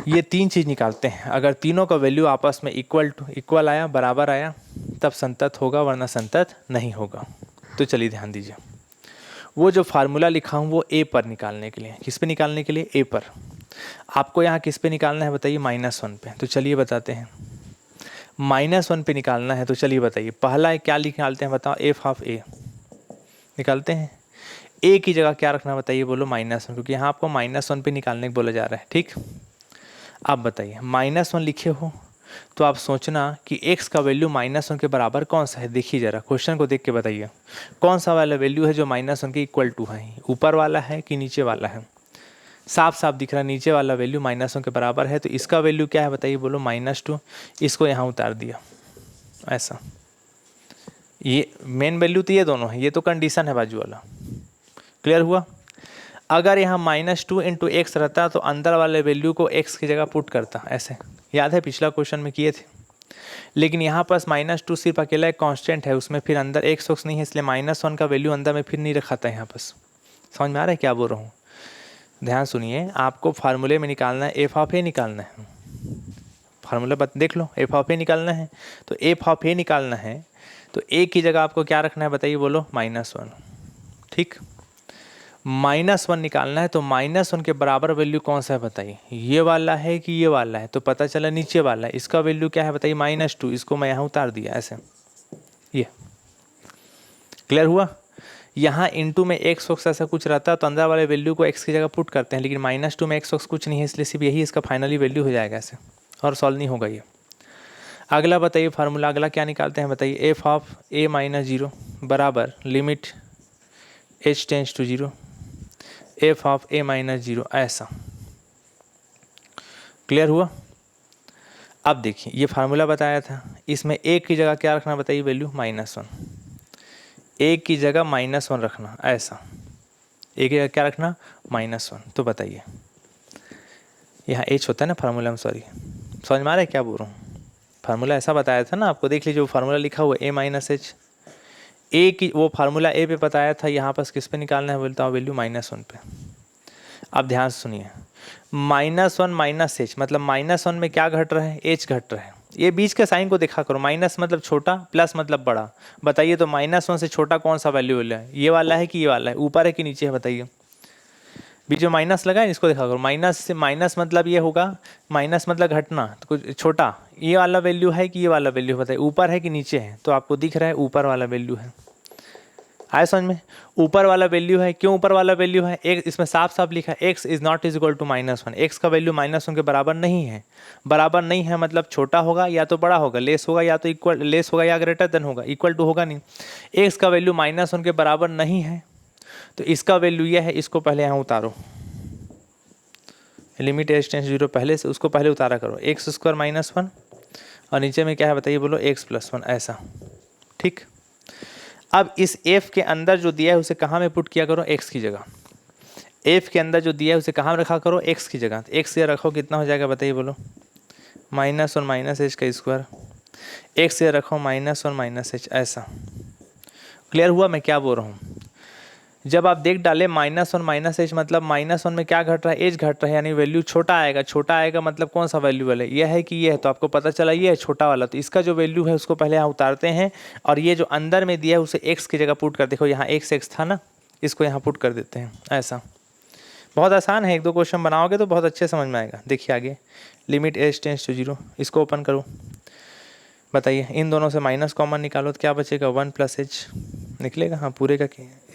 ये 3 चीज़ निकालते हैं। अगर तीनों का वैल्यू आपस में इक्वल आया, बराबर आया, तब संतत होगा, वरना संतत नहीं होगा। तो चलिए ध्यान दीजिए, वो जो फार्मूला लिखा हूँ वो ए पर निकालने के लिए, किस पे निकालने के लिए, ए पर। आपको यहाँ किस पे निकालना है बताइए, -1 पे। तो चलिए बताते हैं, -1 पे निकालना है। तो चलिए बताइए, पहला क्या निकालते हैं बताओ, एफ ऑफ ए निकालते हैं। ए की जगह क्या रखना बताइए, बोलो -1, क्योंकि यहाँ आपको -1 पे निकालने को बोला जा रहा है, ठीक। आप बताइए, -1 लिखे हो तो आप सोचना कि x का वैल्यू -1 के बराबर कौन सा है। देखिए जरा क्वेश्चन को देख के बताइए, कौन सा वाला वैल्यू है जो -1 के इक्वल टू है, ऊपर वाला है कि नीचे वाला है। साफ साफ दिख रहा है नीचे वाला वैल्यू -1 के बराबर है। तो इसका वैल्यू क्या है बताइए, बोलो -2। इसको यहाँ उतार दिया ऐसा। ये मेन वैल्यू तो ये दोनों है, ये तो कंडीशन है बाजू वाला। क्लियर हुआ। अगर यहाँ -2 इंटू एक्स रहता तो अंदर वाले वैल्यू को x की जगह पुट करता, ऐसे याद है पिछला क्वेश्चन में किए थे। लेकिन यहाँ पास -2 सिर्फ अकेला एक कांस्टेंट है, उसमें फिर अंदर x नहीं है, इसलिए -1 का वैल्यू अंदर में फिर नहीं रखा था। यहाँ पास समझ में आ रहा है क्या बोल रहा हूँ, ध्यान सुनिए। आपको फार्मूले में निकालना है, एफ ऑफ ए निकालना है। फार्मूला देख लो, एफ ऑफ ए निकालना है। तो एफ ऑफ ए निकालना है तो ए की जगह आपको क्या रखना है बताइए, बोलो -1, ठीक। -1 निकालना है तो -1 के बराबर वैल्यू कौन सा है बताइए, ये वाला है कि ये वाला है। तो पता चला नीचे वाला है। इसका वैल्यू क्या है बताइए, -2। इसको मैं यहाँ उतार दिया ऐसे, ये क्लियर हुआ। यहाँ इनटू में x ऐसा कुछ रहता है तो अंदर वाले वैल्यू को x की जगह पुट करते हैं, लेकिन -2 में x कुछ नहीं है, इसलिए सिर्फ यही इसका फाइनली वैल्यू हो जाएगा ऐसे, और सॉल्व नहीं होगा ये। अगला बताइए फार्मूला, अगला क्या निकालते हैं बताइए, एफ ऑफ ए -0 बराबर limit h tends to 0 F of ए -0, ऐसा। क्लियर हुआ। अब देखिए ये फार्मूला बताया था, इसमें a की जगह क्या रखना बताइए, वैल्यू -1। a की जगह -1 रखना, ऐसा। a की जगह क्या रखना, -1। तो बताइए, यहाँ h होता है ना फार्मूला में, सॉरी, समझ में आ रहा है क्या बोल रहा हूँ। फार्मूला ऐसा बताया था ना आपको, देख लीजिए वो फार्मूला लिखा हुआ a -h। ए की वो फार्मूला ए पे बताया था, यहाँ पर किस पे निकालना है बोलता हूँ, वैल्यू -1 पे। अब ध्यान सुनिए, -1 -h मतलब -1 में क्या घट रहा है, h घट रहा है। ये बीच के साइन को देखा करो, माइनस मतलब छोटा, प्लस मतलब बड़ा। बताइए तो -1 से छोटा कौन सा वैल्यू है, ये वाला है कि ये वाला है, ऊपर है कि नीचे है, बताइए। बीच में माइनस लगा है, इसको देखा करो, माइनस से माइनस मतलब ये होगा, माइनस मतलब घटना, तो कुछ छोटा, ये वाला वैल्यू है कि ये वाला वैल्यू है, बताइए ऊपर है कि नीचे है। तो आपको दिख रहा है ऊपर वाला वैल्यू है। आया समझ में? ऊपर वाला वैल्यू है। क्यों ऊपर वाला वैल्यू है? एक इसमें साफ साफ लिखा है x is not is equal to -1। X का वैल्यू -1 के बराबर नहीं है। बराबर नहीं है मतलब छोटा होगा या तो बड़ा होगा, लेस होगा या तो इक्वल, लेस होगा या ग्रेटर देन होगा, इक्वल टू होगा नहीं। एक्स का वैल्यू -1 के बराबर नहीं है, तो इसका वैल्यू यह है। इसको पहले यहाँ उतारो, लिमिट एज टेंस 0 पहले से उसको पहले उतारा करो, x² -1 और नीचे में क्या है बताइए, बोलो x + 1 ऐसा। ठीक, अब इस f के अंदर जो दिया है उसे कहाँ में पुट किया करो, x की जगह। f के अंदर जो दिया है उसे कहाँ में रखा करो, x की जगह। x से रखो कितना हो जाएगा बताइए, बोलो -1 -h²। x से रखो -1 -h ऐसा। क्लियर हुआ मैं क्या बोल रहा हूँ? जब आप देख डाले -1 -h मतलब -1 में क्या घट रहा है, एज घट रहा है, यानी वैल्यू छोटा आएगा। छोटा आएगा मतलब कौन सा वैल्यू वाला है, यह है कि यह है, तो आपको पता चला ये है छोटा वाला। तो इसका जो वैल्यू है उसको पहले यहाँ उतारते हैं, और ये जो अंदर में दिया है उसे x की जगह पुट कर, देखो यहाँ x था ना, इसको यहाँ पुट कर देते हैं ऐसा। बहुत आसान है, 1-2 क्वेश्चन बनाओगे तो बहुत अच्छे समझ में आएगा। देखिए आगे, लिमिट एज टेंस टू 0, इसको ओपन करो। बताइए इन दोनों से माइनस कॉमन निकालो तो क्या बचेगा, 1 + h निकलेगा। हाँ पूरे का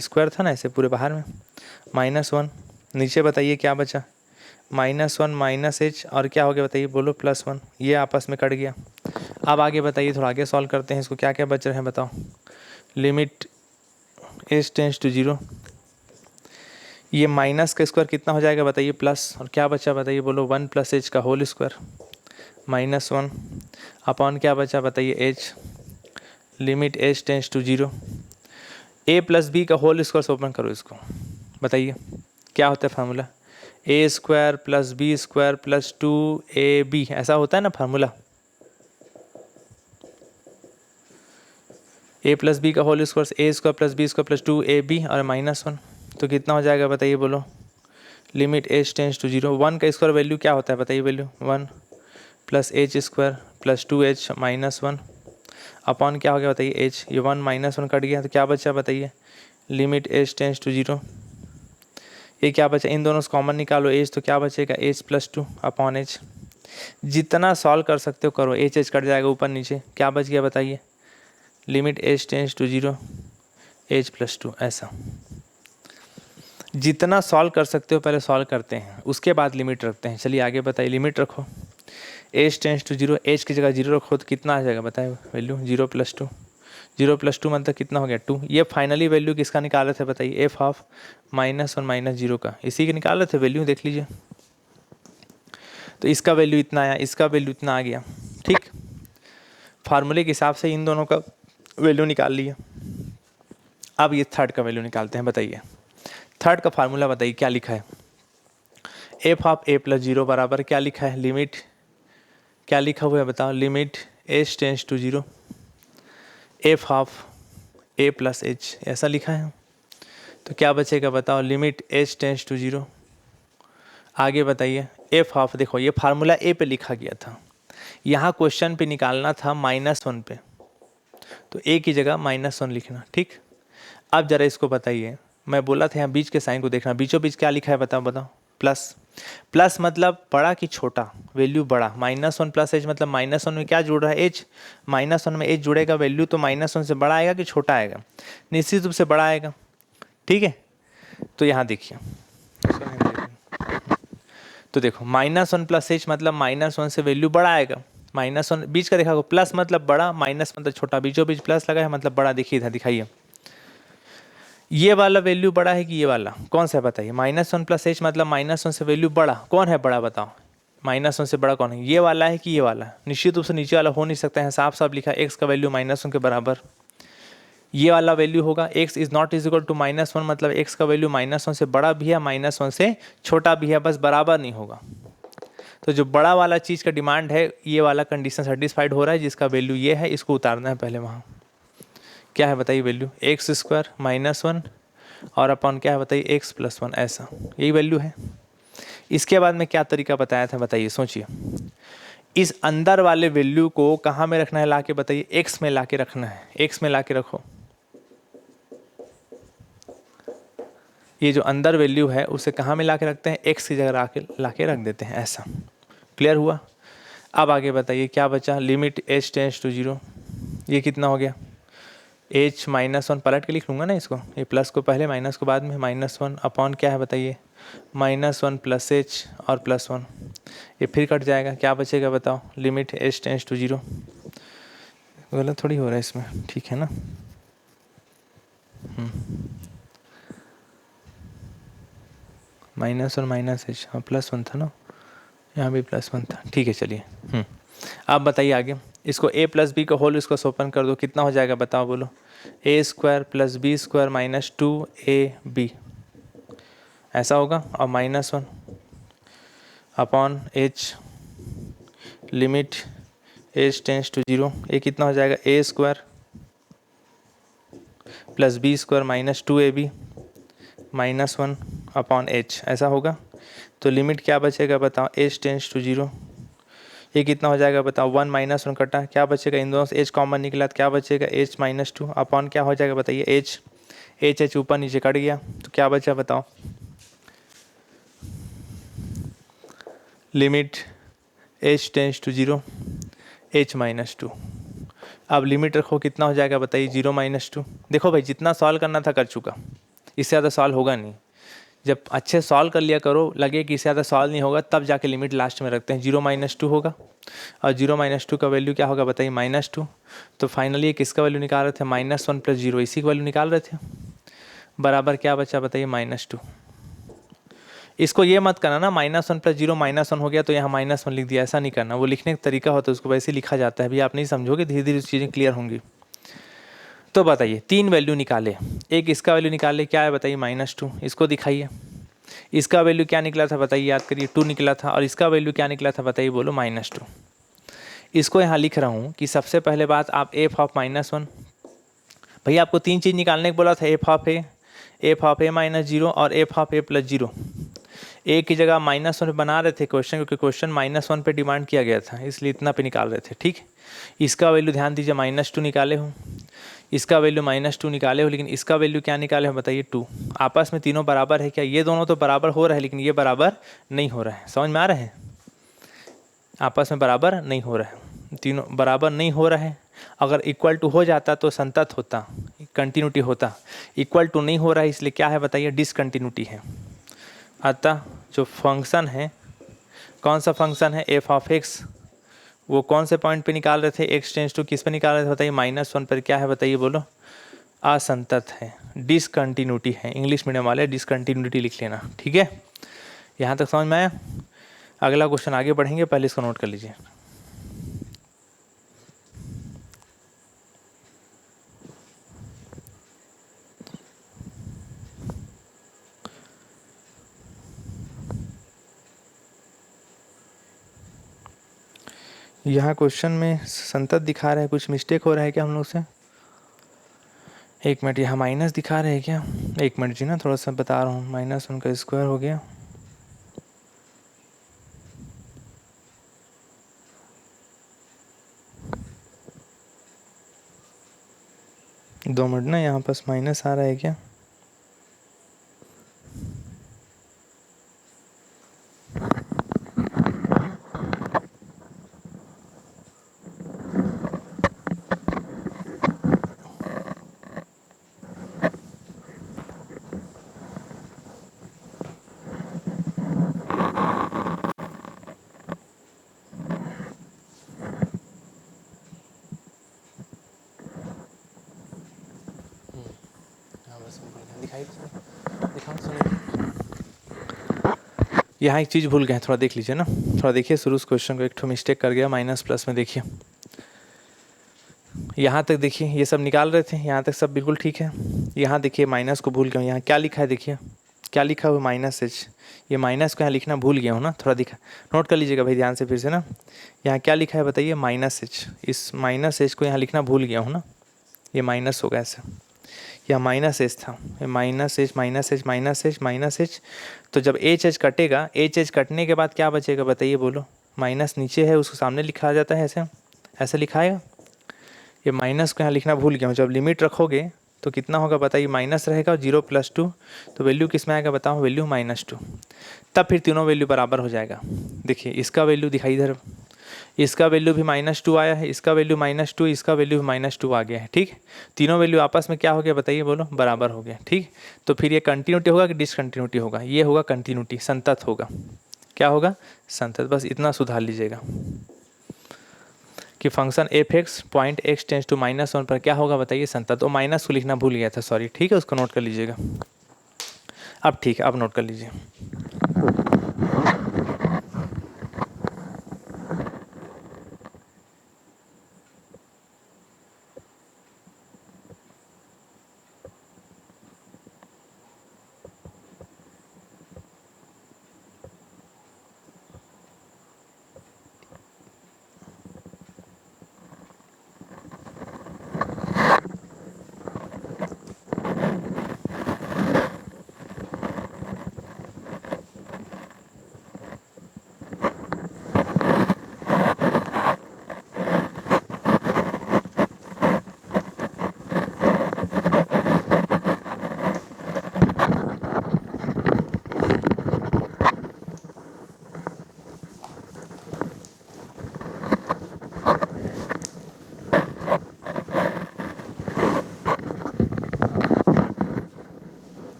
स्क्वायर था ना, ऐसे पूरे बाहर में -1। नीचे बताइए क्या बचा, -1 -h और क्या हो गया बताइए, बोलो +1। ये आपस में कट गया। अब आगे बताइए, थोड़ा आगे सॉल्व करते हैं इसको, क्या क्या बच रहे हैं बताओ। लिमिट एज टेंस टू 0, ये माइनस का स्क्वायर कितना हो जाएगा बताइए, प्लस, और क्या बचा बताइए, बोलो 1 + h का होल स्क्वायर -1 अपॉन क्या बचा बताइए, h। Limit h tends to 0, a + b का होल स्क्वायर से ओपन करो इसको। बताइए क्या होता है फार्मूला, a² + b² + 2ab, ऐसा होता है ना फार्मूला। a + b का whole square a² + b² + 2ab और -1, तो कितना हो जाएगा बताइए, बोलो लिमिट एज टेंस टू 0। 1 का स्क्वायर वैल्यू क्या होता है बताइए, वैल्यू 1 + h² + 2h -1 अपॉन क्या हो गया बताइए, h। ये 1 -1 कट गया तो क्या बचा बताइए, लिमिट एज टेंस टू 0। ये क्या बचा, इन दोनों से कॉमन निकालो एज, तो क्या बचेगा h + 2 अपॉन h। जितना सॉल्व कर सकते हो करो, h कट जाएगा ऊपर नीचे, क्या बच गया बताइए, limit h tends to 0 h + 2 ऐसा। जितना सॉल्व कर सकते हो पहले सॉल्व करते हैं, उसके बाद लिमिट रखते हैं। चलिए आगे बताइए, लिमिट रखो एज टेंस टू 0, एज की जगह 0 रखो तो कितना आ जाएगा बताए, वैल्यू 0 + 2। 0 + 2 मतलब कितना हो गया, 2। ये फाइनली वैल्यू किसका निकाल रहे थे बताइए, f(−1 - 0) का, इसी के निकाल रहे थे वैल्यू, देख लीजिए। तो इसका वैल्यू इतना आया, इसका वैल्यू इतना आ गया। ठीक, फार्मूले के हिसाब से इन दोनों का वैल्यू निकाल लिया। अब ये थर्ड का वैल्यू निकालते हैं। बताइए थर्ड का फार्मूला बताइए क्या लिखा है, f(a + 0) बराबर क्या लिखा है, लिमिट क्या लिखा हुआ है बताओ, limit h tends to 0 f(a + h) ऐसा लिखा है। तो क्या बचेगा बताओ, लिमिट एज टेंस टू 0। आगे बताइए f(, देखो ये फार्मूला a पे लिखा गया था, यहाँ क्वेश्चन पे निकालना था -1 पे, तो a की जगह -1 लिखना। ठीक, अब जरा इसको बताइए, मैं बोला था यहाँ बीच के साइन को देखना, बीचों बीच क्या लिखा है बताओ बताओ, प्लस। प्लस मतलब बड़ा कि छोटा, वैल्यू बड़ा। -1 + h मतलब -1 में क्या जुड़ रहा है, h। -1 में h जुड़ेगा, वैल्यू तो -1 से बड़ा आएगा कि छोटा आएगा, निश्चित रूप से बड़ा आएगा। ठीक है, तो यहाँ देखिए, तो देखो -1 + h मतलब -1 से वैल्यू बड़ा आएगा। -1 बीच का देखा, प्लस मतलब बड़ा, माइनस मतलब छोटा, बीचों बीच प्लस लगा है मतलब बड़ा। देखिए इधर दिखाइए, ये वाला वैल्यू बड़ा है कि ये वाला, कौन सा है बताइए, -1 + h मतलब -1 से वैल्यू बड़ा, कौन है बड़ा बताओ, -1 से बड़ा कौन है, ये वाला है कि ये वाला। निश्चित रूप से नीचे वाला हो नहीं सकता है, साफ साफ लिखा है x का वैल्यू -1 के बराबर, ये वाला वैल्यू होगा। x is not is equal to -1 मतलब x का वैल्यू -1 से बड़ा भी है, -1 से छोटा भी है, बस बराबर नहीं होगा। तो जो बड़ा वाला चीज़ का डिमांड है, ये वाला कंडीशन सेटिस्फाइड हो रहा है, जिसका वैल्यू ये है, इसको उतारना है पहले। वहाँ क्या है बताइए, वैल्यू x² -1 और अपॉन क्या है बताइए, x + 1 ऐसा, यही वैल्यू है। इसके बाद में क्या तरीका बताया था बताइए, सोचिए। इस अंदर वाले वैल्यू को कहाँ में रखना है, ला के बताइए, एक्स में ला के रखना है, एक्स में ला के रखो। ये जो अंदर वैल्यू है उसे कहाँ में ला के रखते हैं, एक्स की जगह ला के रख देते हैं, ऐसा। क्लियर हुआ? अब आगे बताइए क्या बचा, लिमिट एच टेंस टू 0, ये कितना हो गया, एच -1, पलट के लिख लूँगा ना इसको, ये प्लस को पहले माइनस को बाद में, -1 अपॉन क्या है बताइए, -1 प्लस एच और +1, ये फिर कट जाएगा, क्या बचेगा बताओ, लिमिट एच टेंस टू 0। गलत थोड़ी हो रहा है इसमें, ठीक है ना। -1 माइनस एच, हाँ +1 था ना, यहाँ भी +1 था, ठीक है चलिए। अब बताइए आगे, इसको a प्लस बी का होल इसको ओपन कर दो, कितना हो जाएगा बताओ, बोलो, a² + b² - 2ab, ऐसा होगा, और -1 upon h limit h tends to 0, ये कितना हो जाएगा, a² + b² - 2ab -1 upon h, ऐसा होगा। तो लिमिट क्या बचेगा बताओ, h टेंस टू 0, ये कितना हो जाएगा बताओ, 1 -1 कटा, क्या बचेगा, इन दोनों से h कॉमन निकला तो क्या बचेगा, h -2 अपॉन क्या हो जाएगा बताइए, h ऊपर नीचे कट गया तो क्या बचा बताओ, limit h tends to 0 h -2। अब लिमिट रखो, कितना हो जाएगा बताइए, 0 -2। देखो भाई जितना सॉल्व करना था कर चुका, इससे ज़्यादा सॉल्व होगा नहीं। जब अच्छे सॉल्व कर लिया करो, लगे कि इससे ज़्यादा सॉल्व नहीं होगा, तब जाके लिमिट लास्ट में रखते हैं। 0 -2 होगा, और 0 -2 का वैल्यू क्या होगा बताइए, -2। तो फाइनली किसका वैल्यू निकाल रहे थे, -1 + 0, इसी का वैल्यू निकाल रहे थे, बराबर क्या बचा बताइए, -2। इसको ये मत करना ना, -1 + 0 -1 हो गया तो यहाँ -1 लिख दिया, ऐसा नहीं करना, वो लिखने का तरीका होता है, उसको वैसे ही लिखा जाता है। अभी आप नहीं समझोगे, धीरे धीरे चीज़ें क्लियर होंगी। तो बताइए 3 वैल्यू निकाले, एक इसका वैल्यू निकाले, क्या है बताइए, -2, इसको दिखाइए। इसका वैल्यू क्या निकला था बताइए, याद करिए, 2 निकला था, और इसका वैल्यू क्या निकला था बताइए, बोलो, -2। इसको यहाँ लिख रहा हूँ कि सबसे पहले बात, आप f ऑफ -1, भैया आपको 3 चीज़ निकालने को बोला था, f ऑफ a -0 और f ऑफ a + 0। a की जगह -1 बना रहे थे क्वेश्चन, क्योंकि क्वेश्चन -1 पे डिमांड किया गया था, इसलिए इतना पे निकाल रहे थे, ठीक। इसका वैल्यू ध्यान दीजिए, -2 निकाले हो, इसका वैल्यू -2 निकाले हो, लेकिन इसका वैल्यू क्या निकाले हो बताइए, 2। आपस में तीनों बराबर है क्या, ये दोनों तो बराबर हो रहे हैं, लेकिन ये बराबर नहीं हो रहा है, समझ में आ रहे हैं, आपस में बराबर नहीं हो रहा है, तीनों बराबर नहीं हो रहे हैं। अगर इक्वल टू हो जाता तो संतत होता, कंटिन्यूटी होता, इक्वल टू नहीं हो रहा है, इसलिए क्या है बताइए, डिसकंटिन्यूटी है। अतः जो फंक्शन है, कौन सा फंक्शन है, f ऑफ x, वो कौन से पॉइंट पे निकाल रहे थे, x टेंस टू किस पे निकाल रहे थे बताइए, -1 पर, क्या है बताइए, बोलो, असंतत है, डिसकंटिन्यूटी है। इंग्लिश मीडियम वाले डिसकंटिन्यूटी लिख लेना, ठीक है। यहाँ तक समझ में आया? अगला क्वेश्चन आगे बढ़ेंगे, पहले इसको नोट कर लीजिए। यहाँ क्वेश्चन में संतत दिखा रहा है, कुछ मिस्टेक हो रहा है क्या हम लोग से? एक मिनट, यहाँ माइनस दिखा रहे हैं क्या? एक मिनट जी ना, थोड़ा सा बता रहा हूँ, -1 का स्क्वायर हो गया, दो मिनट ना, यहाँ पास माइनस आ रहा है क्या? यहाँ एक चीज़ भूल गए, थोड़ा देख लीजिए ना, थोड़ा देखिए शुरू से क्वेश्चन को, एक ठो मिस्टेक कर गया, माइनस प्लस में देखिए, यहाँ तक देखिए, ये सब निकाल रहे थे, यहाँ तक सब बिल्कुल ठीक है। यहाँ देखिए माइनस को भूल गया हूँ, यहाँ क्या लिखा है देखिए, क्या लिखा हुआ, -h, ये माइनस को यहाँ लिखना भूल गया हूँ ना, थोड़ा दिखा, नोट कर लीजिएगा भाई ध्यान से फिर से ना। यहाँ क्या लिखा है बताइए, -h, इस -h को यहाँ लिखना भूल गया हूँ ना, ये माइनस होगा ऐसा, यह -h था, ये -h -h -h -h। तो जब h कटेगा, h कटने के बाद क्या बचेगा बताइए, बोलो, माइनस नीचे है उसको सामने लिखा जाता है, ऐसे ऐसे लिखा है। ये माइनस को यहाँ लिखना भूल गया हूँ। जब लिमिट रखोगे तो कितना होगा बताइए, माइनस रहेगा और 0 + 2, तो वैल्यू किस में आएगा बताओ, वैल्यू -2। तब फिर तीनों वैल्यू बराबर हो जाएगा। देखिए इसका वैल्यू दिखाई इधर, इसका वैल्यू भी -2 आया है, इसका वैल्यू -2, इसका वैल्यू भी -2 आ गया है। ठीक, तीनों वैल्यू आपस में क्या हो गया बताइए, बोलो, बराबर हो गया। ठीक, तो फिर ये कंटिन्यूटी होगा कि डिसकंटिन्यूटी होगा, ये होगा कंटिन्यूटी, संतत होगा। क्या होगा, संतत। बस इतना सुधार लीजिएगा कि function f(x) point x tends to -1 पर क्या होगा बताइए, संतत। तो माइनस को लिखना भूल गया था, सॉरी। ठीक है, उसको नोट कर लीजिएगा। अब ठीक है, अब नोट कर लीजिए।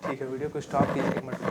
ठीक है, वीडियो को स्टॉप कीजिए 1 मिनट।